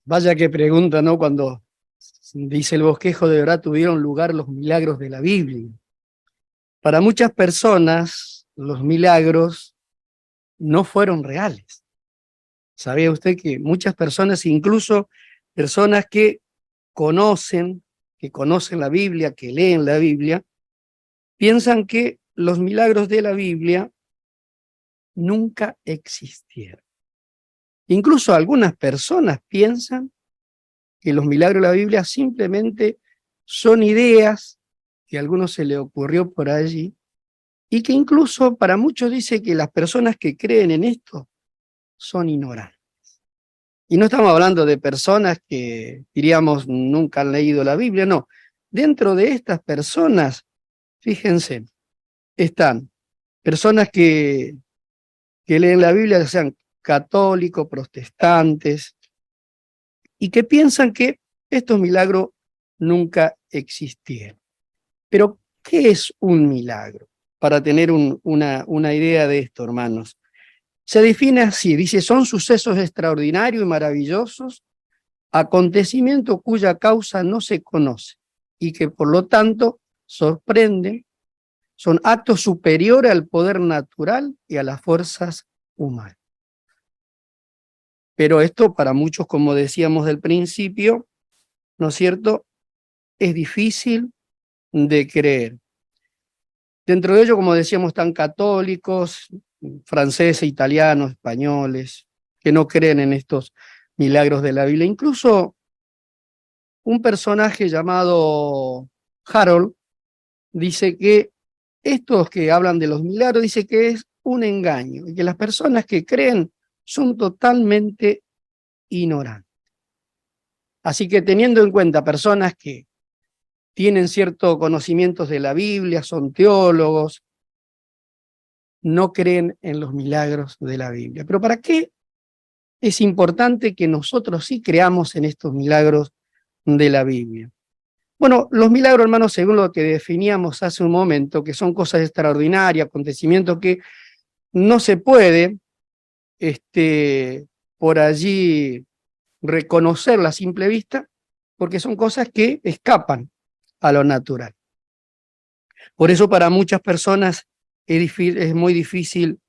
Vaya que pregunta, ¿no? Cuando dice el bosquejo, de verdad tuvieron lugar los milagros de la Biblia. Para muchas personas, los milagros no fueron reales. ¿Sabía usted que muchas personas, incluso personas que conocen la Biblia, que leen la Biblia, piensan que los milagros de la Biblia nunca existieron? Incluso algunas personas piensan que los milagros de la Biblia simplemente son ideas que a algunos se le ocurrió por allí, y que incluso para muchos dice que las personas que creen en esto son ignorantes. Y no estamos hablando de personas que, diríamos, nunca han leído la Biblia, no. Dentro de estas personas, fíjense, están personas que leen la Biblia, ya sean católicos, protestantes, y que piensan que estos milagros nunca existieron. Pero, ¿qué es un milagro? Para tener una idea de esto, hermanos. Se define así, dice, son sucesos extraordinarios y maravillosos, acontecimientos cuya causa no se conoce y que por lo tanto sorprenden, son actos superiores al poder natural y a las fuerzas humanas. Pero esto para muchos, como decíamos del principio, ¿no es cierto?, es difícil de creer. Dentro de ello, como decíamos, están católicos, franceses, italianos, españoles, que no creen en estos milagros de la Biblia. Incluso un personaje llamado Harold dice que estos que hablan de los milagros, dice que es un engaño y que las personas que creen son totalmente ignorantes. Así que teniendo en cuenta personas que tienen ciertos conocimientos de la Biblia, son teólogos, no creen en los milagros de la Biblia. Pero ¿para qué es importante que nosotros sí creamos en estos milagros de la Biblia? Bueno, los milagros, hermanos, según lo que definíamos hace un momento, que son cosas extraordinarias, acontecimientos que no se puede por allí reconocer a simple vista, porque son cosas que escapan a lo natural. Por eso para muchas personas es muy difícil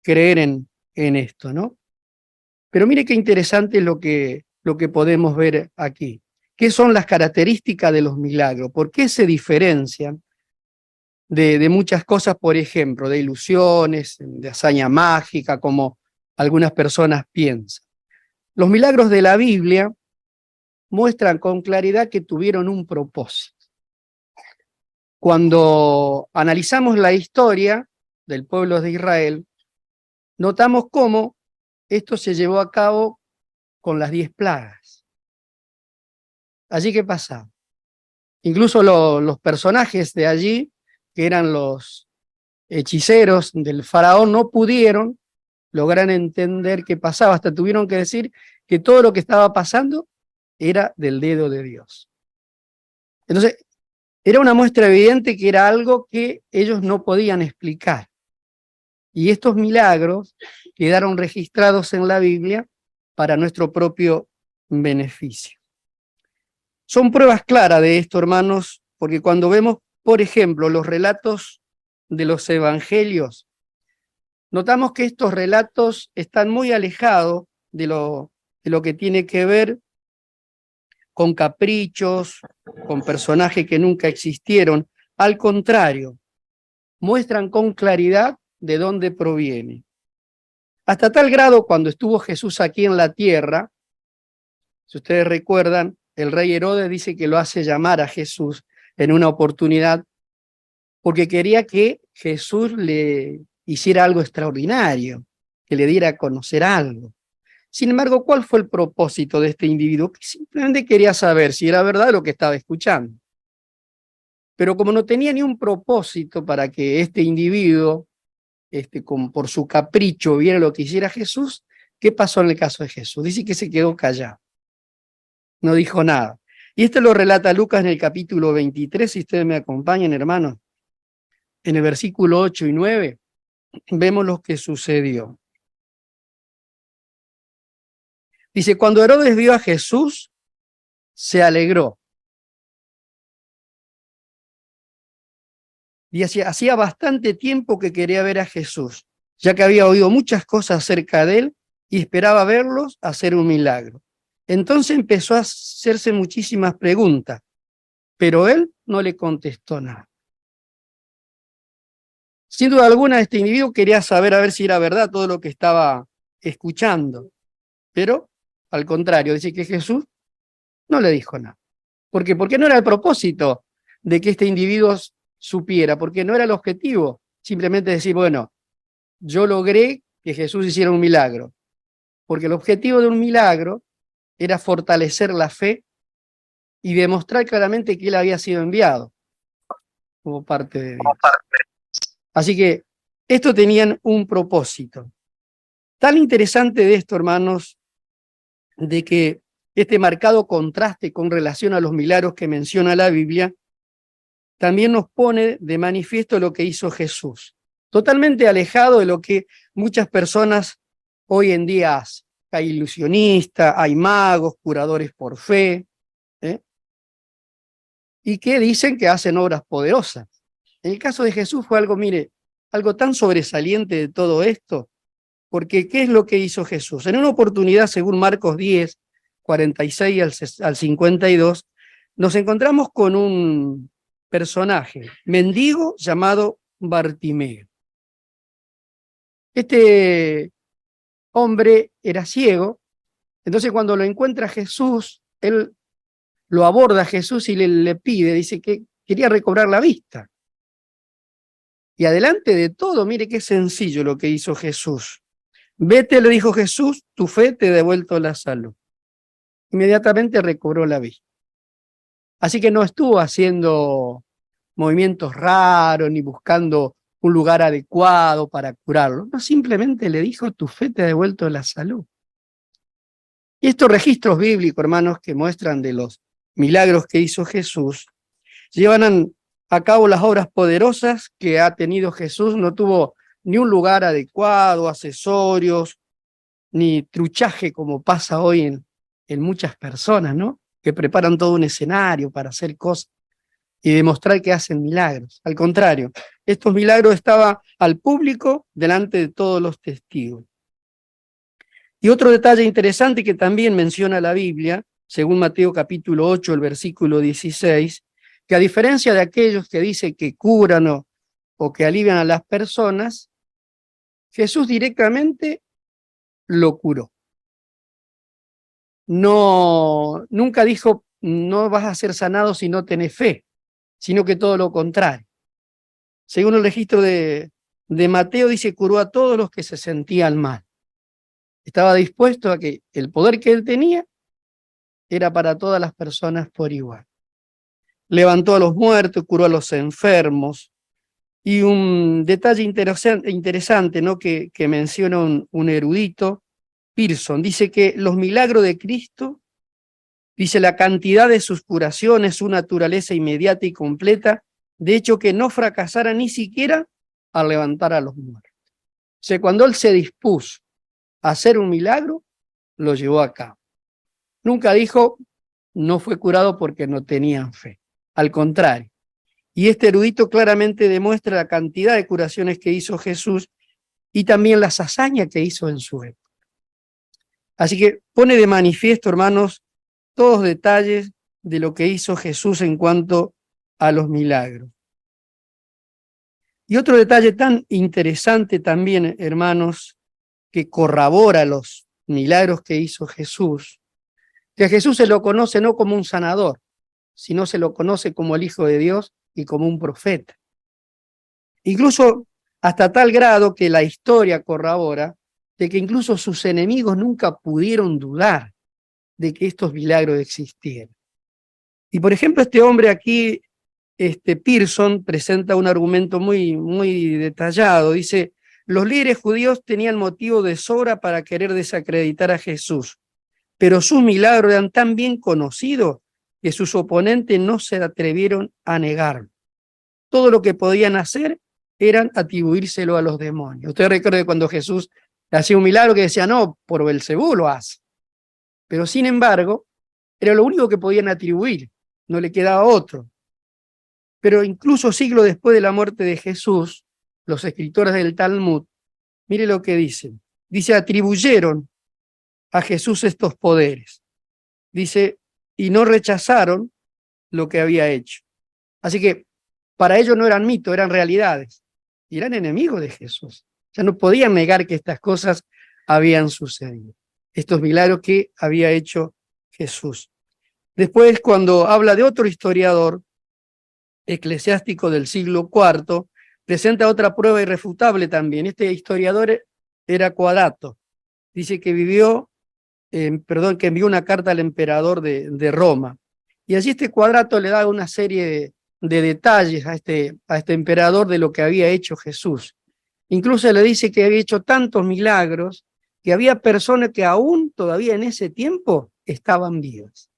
creer en esto, ¿no? Pero mire qué interesante lo que podemos ver aquí. ¿Qué son las características de los milagros? ¿Por qué se diferencian de muchas cosas, por ejemplo, de ilusiones, de hazaña mágica, como algunas personas piensan? Los milagros de la Biblia muestran con claridad que tuvieron un propósito. Cuando analizamos la historia del pueblo de Israel, notamos cómo esto se llevó a cabo con las 10 plagas. Allí, ¿qué pasaba? Incluso los personajes de allí, que eran los hechiceros del faraón, no pudieron lograr entender qué pasaba. Hasta tuvieron que decir que todo lo que estaba pasando era del dedo de Dios. Entonces, era una muestra evidente que era algo que ellos no podían explicar. Y estos milagros quedaron registrados en la Biblia para nuestro propio beneficio. Son pruebas claras de esto, hermanos, porque cuando vemos, por ejemplo, los relatos de los evangelios, notamos que estos relatos están muy alejados de lo que tiene que ver con caprichos, con personajes que nunca existieron. Al contrario, muestran con claridad de dónde proviene. Hasta tal grado, cuando estuvo Jesús aquí en la tierra, si ustedes recuerdan, el rey Herodes dice que lo hace llamar a Jesús en una oportunidad porque quería que Jesús le hiciera algo extraordinario, que le diera a conocer algo. Sin embargo, ¿cuál fue el propósito de este individuo? Que simplemente quería saber si era verdad lo que estaba escuchando. Pero como no tenía ni un propósito para que este individuo, por su capricho, viera lo que hiciera Jesús, ¿qué pasó en el caso de Jesús? Dice que se quedó callado. No dijo nada. Y esto lo relata Lucas en el capítulo 23, si ustedes me acompañan, hermanos. En el versículo 8 y 9, vemos lo que sucedió. Dice, cuando Herodes vio a Jesús, se alegró. Y hacía bastante tiempo que quería ver a Jesús, ya que había oído muchas cosas acerca de él y esperaba verlos hacer un milagro. Entonces empezó a hacerse muchísimas preguntas, pero él no le contestó nada. Sin duda alguna, este individuo quería saber a ver si era verdad todo lo que estaba escuchando, pero al contrario, dice que Jesús no le dijo nada. ¿Por qué? Porque no era el propósito de que este individuo supiera, porque no era el objetivo, simplemente decir, bueno, yo logré que Jesús hiciera un milagro, porque el objetivo de un milagro era fortalecer la fe y demostrar claramente que él había sido enviado como parte de Dios. Así que esto tenían un propósito. Tan interesante de esto, hermanos, de que este marcado contraste con relación a los milagros que menciona la Biblia, también nos pone de manifiesto lo que hizo Jesús, totalmente alejado de lo que muchas personas hoy en día hacen. Hay ilusionistas, hay magos, curadores por fe, y que dicen que hacen obras poderosas. En el caso de Jesús fue algo, mire, algo tan sobresaliente de todo esto, porque ¿qué es lo que hizo Jesús? En una oportunidad, según Marcos 10, 46 al 52, nos encontramos con un personaje, mendigo llamado Bartimeo. Este hombre era ciego, entonces cuando lo encuentra Jesús, él lo aborda a Jesús y le pide, dice que quería recobrar la vista. Y adelante de todo, mire qué sencillo lo que hizo Jesús. Vete, le dijo Jesús, tu fe te ha devuelto la salud. Inmediatamente recobró la vista. Así que no estuvo haciendo movimientos raros ni buscando un lugar adecuado para curarlo. No, simplemente le dijo, tu fe te ha devuelto la salud. Y estos registros bíblicos, hermanos, que muestran de los milagros que hizo Jesús, llevan a cabo las obras poderosas que ha tenido Jesús. No tuvo ni un lugar adecuado, accesorios, ni truchaje como pasa hoy en muchas personas, ¿no? Que preparan todo un escenario para hacer cosas y demostrar que hacen milagros. Al contrario, estos milagros estaban al público delante de todos los testigos. Y otro detalle interesante que también menciona la Biblia, según Mateo capítulo 8, el versículo 16, que a diferencia de aquellos que dicen que curan o que alivian a las personas, Jesús directamente lo curó. No, nunca dijo, no vas a ser sanado si no tenés fe, sino que todo lo contrario. Según el registro de Mateo, dice, curó a todos los que se sentían mal. Estaba dispuesto a que el poder que él tenía era para todas las personas por igual. Levantó a los muertos, curó a los enfermos. Y un detalle interesante, ¿no? que menciona un erudito, Pearson, dice que los milagros de Cristo, dice la cantidad de sus curaciones, su naturaleza inmediata y completa, de hecho que no fracasara ni siquiera al levantar a los muertos. O sea, cuando él se dispuso a hacer un milagro, lo llevó a cabo. Nunca dijo, no fue curado porque no tenían fe. Al contrario. Y este erudito claramente demuestra la cantidad de curaciones que hizo Jesús y también las hazañas que hizo en su época. Así que pone de manifiesto, hermanos, todos detalles de lo que hizo Jesús en cuanto a los milagros. Y otro detalle tan interesante también, hermanos, que corrobora los milagros que hizo Jesús, que a Jesús se lo conoce no como un sanador, sino se lo conoce como el Hijo de Dios y como un profeta. Incluso hasta tal grado que la historia corrobora de que incluso sus enemigos nunca pudieron dudar de que estos milagros existieran. Y por ejemplo, este hombre aquí, Pearson, presenta un argumento muy detallado. Dice, los líderes judíos tenían motivo de sobra para querer desacreditar a Jesús, pero sus milagros eran tan bien conocidos que sus oponentes no se atrevieron a negarlo. Todo lo que podían hacer eran atribuírselo a los demonios. Usted recuerda cuando Jesús hacía un milagro que decía, no, por Belcebú lo hace. Pero sin embargo, era lo único que podían atribuir, no le quedaba otro. Pero incluso siglos después de la muerte de Jesús, los escritores del Talmud, mire lo que dicen. Dice, atribuyeron a Jesús estos poderes. Dice, y no rechazaron lo que había hecho. Así que para ellos no eran mitos, eran realidades. Y eran enemigos de Jesús. Ya no podían negar que estas cosas habían sucedido. Estos milagros que había hecho Jesús. Después, cuando habla de otro historiador eclesiástico del siglo IV, presenta otra prueba irrefutable también. Este historiador era Quadrato. Dice que que envió una carta al emperador de Roma. Y allí este Quadrato le da una serie de detalles a este emperador de lo que había hecho Jesús. Incluso le dice que había hecho tantos milagros que había personas que aún todavía en ese tiempo estaban vivas.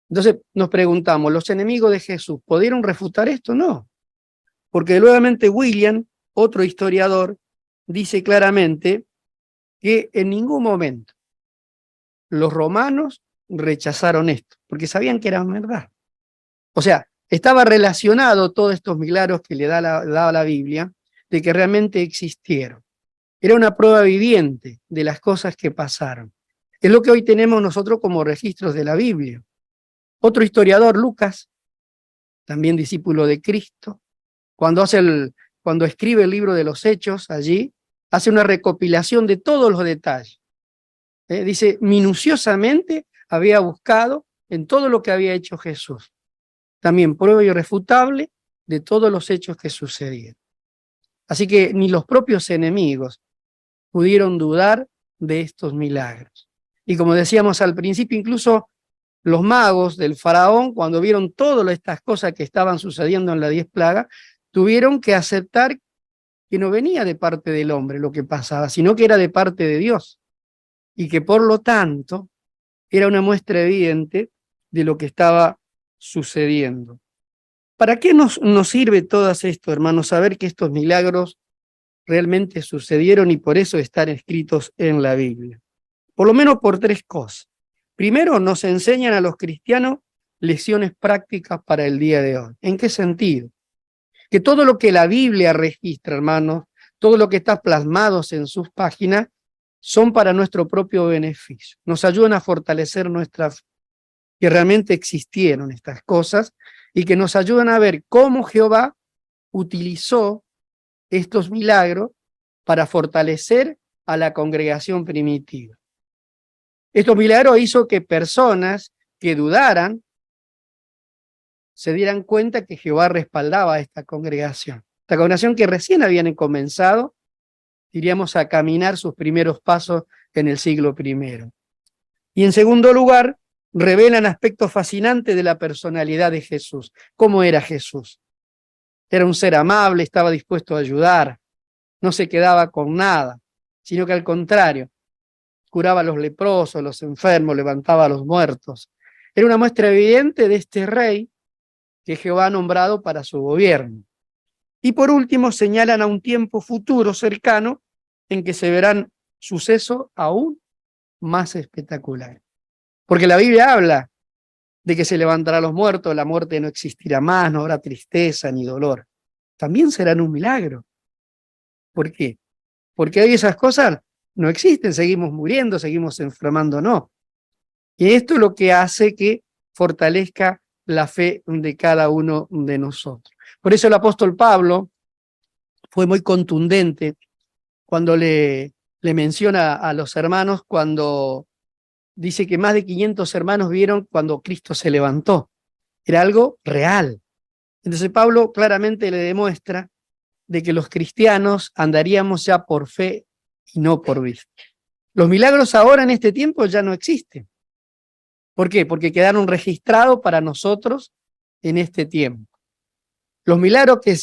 Entonces nos preguntamos, ¿los enemigos de Jesús pudieron refutar esto? No, porque nuevamente William, otro historiador, dice claramente que en ningún momento los romanos rechazaron esto, porque sabían que era verdad. O sea, estaba relacionado todos estos milagros que le daba la Biblia, de que realmente existieron. Era una prueba viviente de las cosas que pasaron. Es lo que hoy tenemos nosotros como registros de la Biblia. Otro historiador, Lucas, también discípulo de Cristo, cuando escribe el libro de los Hechos allí, hace una recopilación de todos los detalles. Dice, minuciosamente había buscado en todo lo que había hecho Jesús. También prueba irrefutable de todos los hechos que sucedieron. Así que ni los propios enemigos pudieron dudar de estos milagros. Y como decíamos al principio, incluso los magos del faraón, cuando vieron todas estas cosas que estaban sucediendo en las 10 plagas, tuvieron que aceptar que no venía de parte del hombre lo que pasaba, sino que era de parte de Dios. Y que por lo tanto era una muestra evidente de lo que estaba sucediendo. ¿Para qué nos sirve todo esto, hermanos? Saber que estos milagros realmente sucedieron y por eso están escritos en la Biblia. Por lo menos por 3 cosas. Primero, nos enseñan a los cristianos lecciones prácticas para el día de hoy. ¿En qué sentido? Que todo lo que la Biblia registra, hermanos, todo lo que está plasmado en sus páginas, son para nuestro propio beneficio. Nos ayudan a fortalecer nuestra fe, que realmente existieron estas cosas y que nos ayudan a ver cómo Jehová utilizó estos milagros para fortalecer a la congregación primitiva. Estos milagros hizo que personas que dudaran se dieran cuenta que Jehová respaldaba a esta congregación que recién habían comenzado, diríamos, a caminar sus primeros pasos en el siglo I. Y en segundo lugar, revelan aspectos fascinantes de la personalidad de Jesús. ¿Cómo era Jesús? Era un ser amable, estaba dispuesto a ayudar, no se quedaba con nada, sino que al contrario, curaba a los leprosos, los enfermos, levantaba a los muertos. Era una muestra evidente de este rey que Jehová ha nombrado para su gobierno. Y por último, señalan a un tiempo futuro cercano en que se verán sucesos aún más espectaculares. Porque la Biblia habla de que se levantarán los muertos, la muerte no existirá más, no habrá tristeza ni dolor. También serán un milagro. ¿Por qué? Porque hoy esas cosas no existen, seguimos muriendo, seguimos enfermándonos. Y esto es lo que hace que fortalezca la fe de cada uno de nosotros. Por eso el apóstol Pablo fue muy contundente cuando le menciona a los hermanos, cuando dice que más de 500 hermanos vieron cuando Cristo se levantó. Era algo real. Entonces Pablo claramente le demuestra de que los cristianos andaríamos ya por fe y no por vista. Los milagros ahora en este tiempo ya no existen. ¿Por qué? Porque quedaron registrados para nosotros en este tiempo. Los milagros que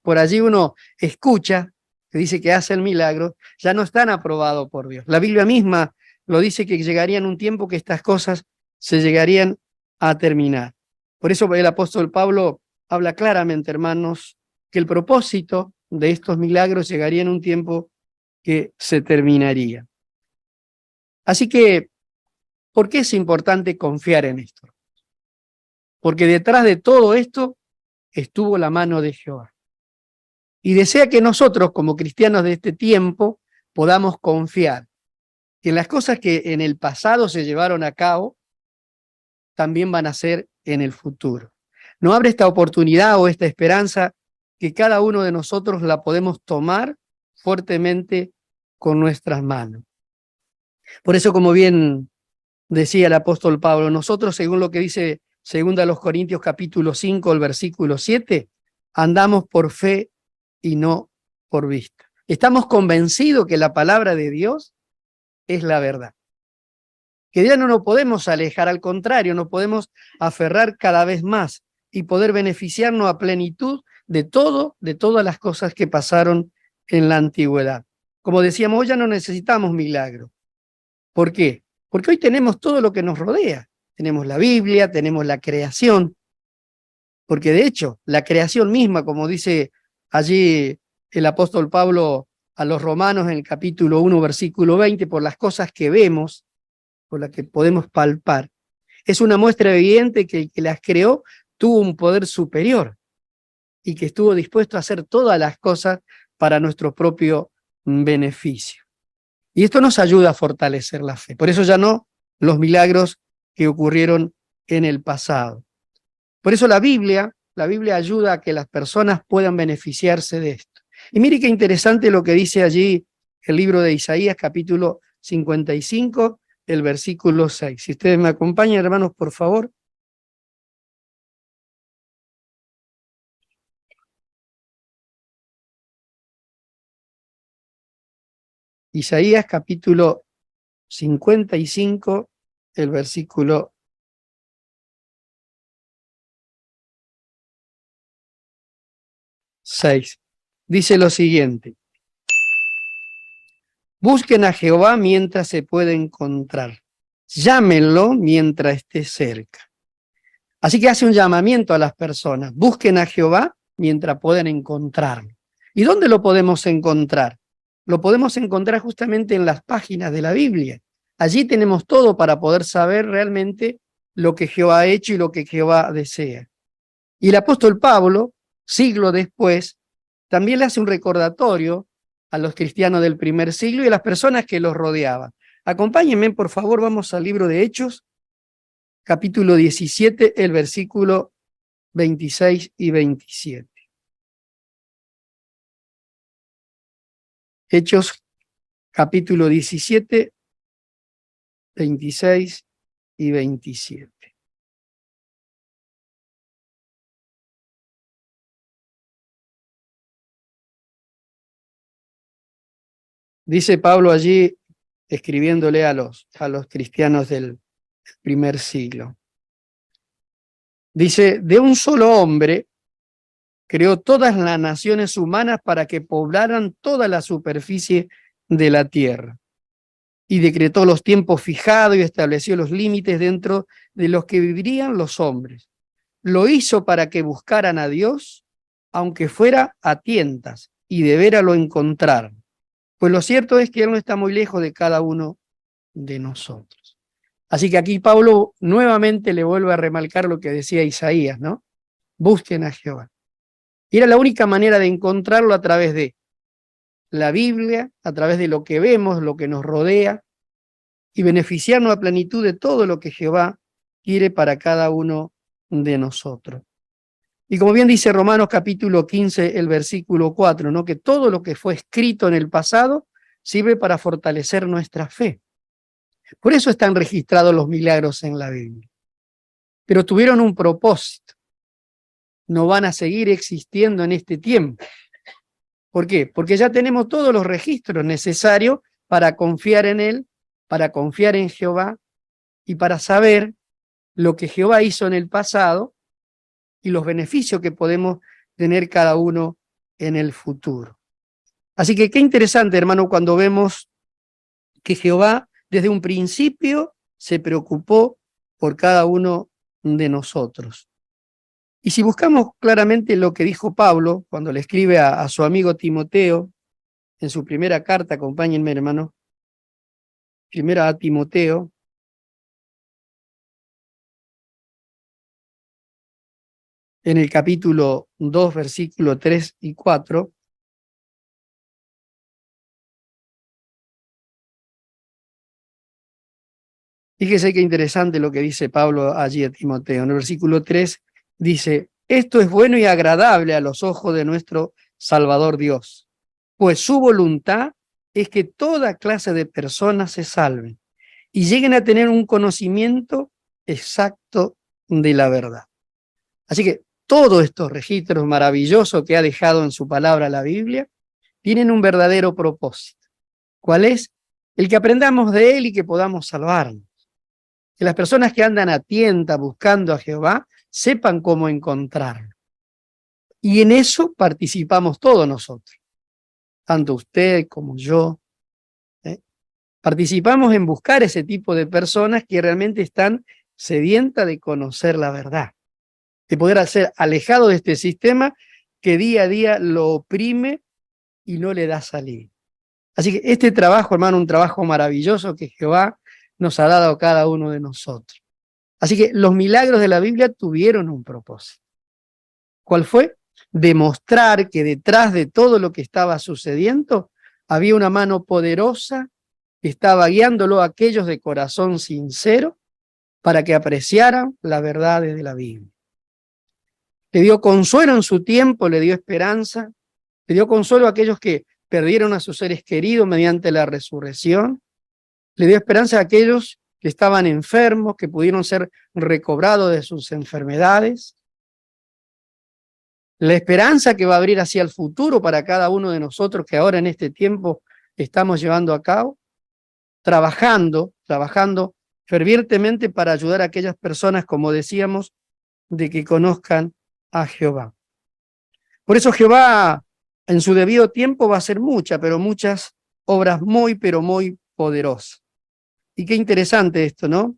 por allí uno escucha, que dice que hace el milagro, ya no están aprobados por Dios. La Biblia misma lo dice que llegaría en un tiempo que estas cosas se llegarían a terminar. Por eso el apóstol Pablo habla claramente, hermanos, que el propósito de estos milagros llegaría en un tiempo que se terminaría. Así que ¿Por qué es importante confiar en esto? Porque detrás de todo esto estuvo la mano de Jehová. Y desea que nosotros, como cristianos de este tiempo, podamos confiar que las cosas que en el pasado se llevaron a cabo, también van a ser en el futuro. No abre esta oportunidad o esta esperanza que cada uno de nosotros la podemos tomar fuertemente con nuestras manos. Por eso, como bien decía el apóstol Pablo, nosotros, según lo que dice 2 Corintios capítulo 5, el versículo 7, andamos por fe y no por vista. Estamos convencidos que la palabra de Dios es la verdad. Que ya no nos podemos alejar, al contrario, nos podemos aferrar cada vez más y poder beneficiarnos a plenitud de todas las cosas que pasaron en la antigüedad. Como decíamos, hoy ya no necesitamos milagros. ¿Por qué? Porque hoy tenemos todo lo que nos rodea. Tenemos la Biblia, tenemos la creación. Porque de hecho, la creación misma, como dice allí el apóstol Pablo a los romanos en el capítulo 1, versículo 20, por las cosas que vemos, por las que podemos palpar, es una muestra evidente que el que las creó tuvo un poder superior y que estuvo dispuesto a hacer todas las cosas para nuestro propio beneficio. Y esto nos ayuda a fortalecer la fe. Por eso ya no los milagros que ocurrieron en el pasado. Por eso la Biblia ayuda a que las personas puedan beneficiarse de esto. Y mire qué interesante lo que dice allí el libro de Isaías, capítulo 55, el versículo 6. Si ustedes me acompañan, hermanos, por favor. Isaías, capítulo 55, el versículo 6. Dice lo siguiente: busquen a Jehová mientras se puede encontrar, llámenlo mientras esté cerca. Así que hace un llamamiento a las personas: busquen a Jehová mientras puedan encontrarlo. ¿Y dónde lo podemos encontrar? Lo podemos encontrar justamente en las páginas de la Biblia. Allí tenemos todo para poder saber realmente lo que Jehová ha hecho y lo que Jehová desea. Y el apóstol Pablo, siglo después, también le hace un recordatorio a los cristianos del primer siglo y a las personas que los rodeaban. Acompáñenme, por favor, vamos al libro de Hechos, capítulo 17, el versículo 26 y 27. Hechos, capítulo 17, 26 y 27. Dice Pablo allí, escribiéndole a los cristianos del primer siglo. Dice: de un solo hombre creó todas las naciones humanas para que poblaran toda la superficie de la tierra. Y decretó los tiempos fijados y estableció los límites dentro de los que vivirían los hombres. Lo hizo para que buscaran a Dios, aunque fuera a tientas, y de veras lo encontraran. Pues lo cierto es que Él no está muy lejos de cada uno de nosotros. Así que aquí Pablo nuevamente le vuelve a remarcar lo que decía Isaías, ¿no? Busquen a Jehová. Y era la única manera de encontrarlo a través de la Biblia, a través de lo que vemos, lo que nos rodea, y beneficiarnos a plenitud de todo lo que Jehová quiere para cada uno de nosotros. Y como bien dice Romanos capítulo 15, el versículo 4, ¿no? Que todo lo que fue escrito en el pasado sirve para fortalecer nuestra fe. Por eso están registrados los milagros en la Biblia. Pero tuvieron un propósito. No van a seguir existiendo en este tiempo. ¿Por qué? Porque ya tenemos todos los registros necesarios para confiar en Él, para confiar en Jehová y para saber lo que Jehová hizo en el pasado y los beneficios que podemos tener cada uno en el futuro. Así que qué interesante, hermano, cuando vemos que Jehová desde un principio se preocupó por cada uno de nosotros. Y si buscamos claramente lo que dijo Pablo cuando le escribe a su amigo Timoteo en su primera carta, acompáñenme, hermano, primera a Timoteo, en el capítulo 2, versículos 3 y 4, fíjese qué interesante lo que dice Pablo allí a Timoteo. En el versículo 3 dice, esto es bueno y agradable a los ojos de nuestro Salvador Dios, pues su voluntad es que toda clase de personas se salven y lleguen a tener un conocimiento exacto de la verdad. Así que todos estos registros maravillosos que ha dejado en su palabra la Biblia tienen un verdadero propósito. ¿Cuál es? El que aprendamos de él y que podamos salvarnos. Que las personas que andan a tientas buscando a Jehová sepan cómo encontrarlo. Y en eso participamos todos nosotros, tanto usted como yo. Participamos en buscar ese tipo de personas que realmente están sedientas de conocer la verdad, de poder ser alejado de este sistema que día a día lo oprime y no le da salida. Así que este trabajo, hermano, un trabajo maravilloso que Jehová nos ha dado a cada uno de nosotros. Así que los milagros de la Biblia tuvieron un propósito. ¿Cuál fue? Demostrar que detrás de todo lo que estaba sucediendo había una mano poderosa que estaba guiándolo a aquellos de corazón sincero para que apreciaran las verdades de la Biblia. Le dio consuelo en su tiempo, le dio esperanza, le dio consuelo a aquellos que perdieron a sus seres queridos mediante la resurrección, le dio esperanza a aquellos que estaban enfermos, que pudieron ser recobrados de sus enfermedades, la esperanza que va a abrir hacia el futuro para cada uno de nosotros que ahora en este tiempo estamos llevando a cabo, trabajando fervientemente para ayudar a aquellas personas, como decíamos, de que conozcan a Jehová. Por eso Jehová en su debido tiempo va a hacer muchas obras muy, pero muy poderosas. Y qué interesante esto, ¿no?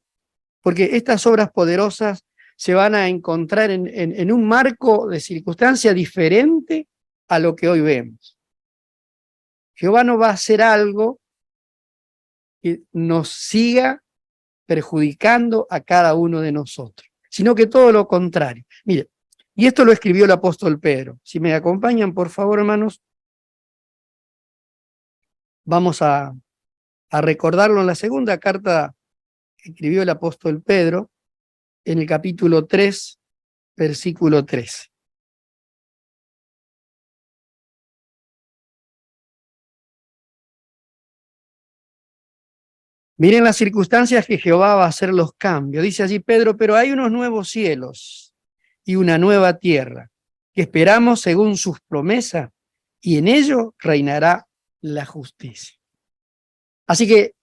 Porque estas obras poderosas se van a encontrar en un marco de circunstancia diferente a lo que hoy vemos. Jehová no va a hacer algo que nos siga perjudicando a cada uno de nosotros, sino que todo lo contrario. Mire, y esto lo escribió el apóstol Pedro. Si me acompañan, por favor, hermanos, vamos a recordarlo en la segunda carta que escribió el apóstol Pedro, en el capítulo 3, versículo 13. Miren las circunstancias que Jehová va a hacer los cambios. Dice allí Pedro, pero hay unos nuevos cielos y una nueva tierra que esperamos según sus promesas y en ello reinará la justicia. Así que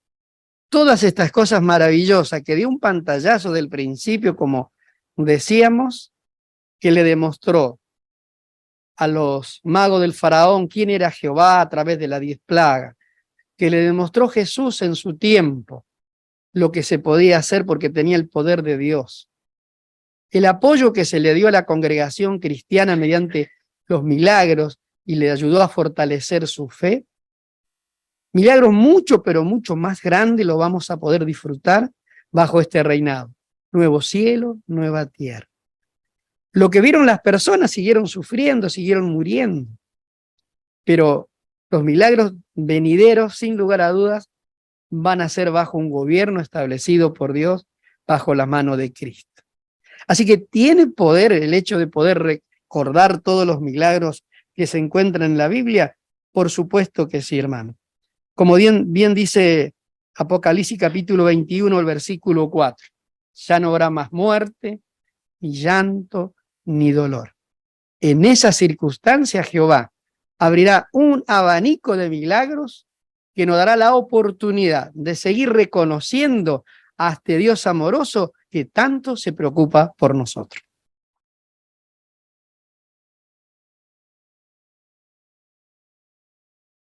todas estas cosas maravillosas que dio un pantallazo del principio, como decíamos, que le demostró a los magos del faraón quién era Jehová a través de las 10 plagas, que le demostró Jesús en su tiempo lo que se podía hacer porque tenía el poder de Dios. El apoyo que se le dio a la congregación cristiana mediante los milagros y le ayudó a fortalecer su fe. Milagros mucho, pero mucho más grandes lo vamos a poder disfrutar bajo este reinado. Nuevo cielo, nueva tierra. Lo que vieron las personas siguieron sufriendo, siguieron muriendo. Pero los milagros venideros, sin lugar a dudas, van a ser bajo un gobierno establecido por Dios, bajo la mano de Cristo. Así que tiene poder el hecho de poder recordar todos los milagros que se encuentran en la Biblia. Por supuesto que sí, hermano. Como bien dice Apocalipsis capítulo 21, el versículo 4. Ya no habrá más muerte, ni llanto, ni dolor. En esa circunstancia Jehová abrirá un abanico de milagros que nos dará la oportunidad de seguir reconociendo a este Dios amoroso que tanto se preocupa por nosotros.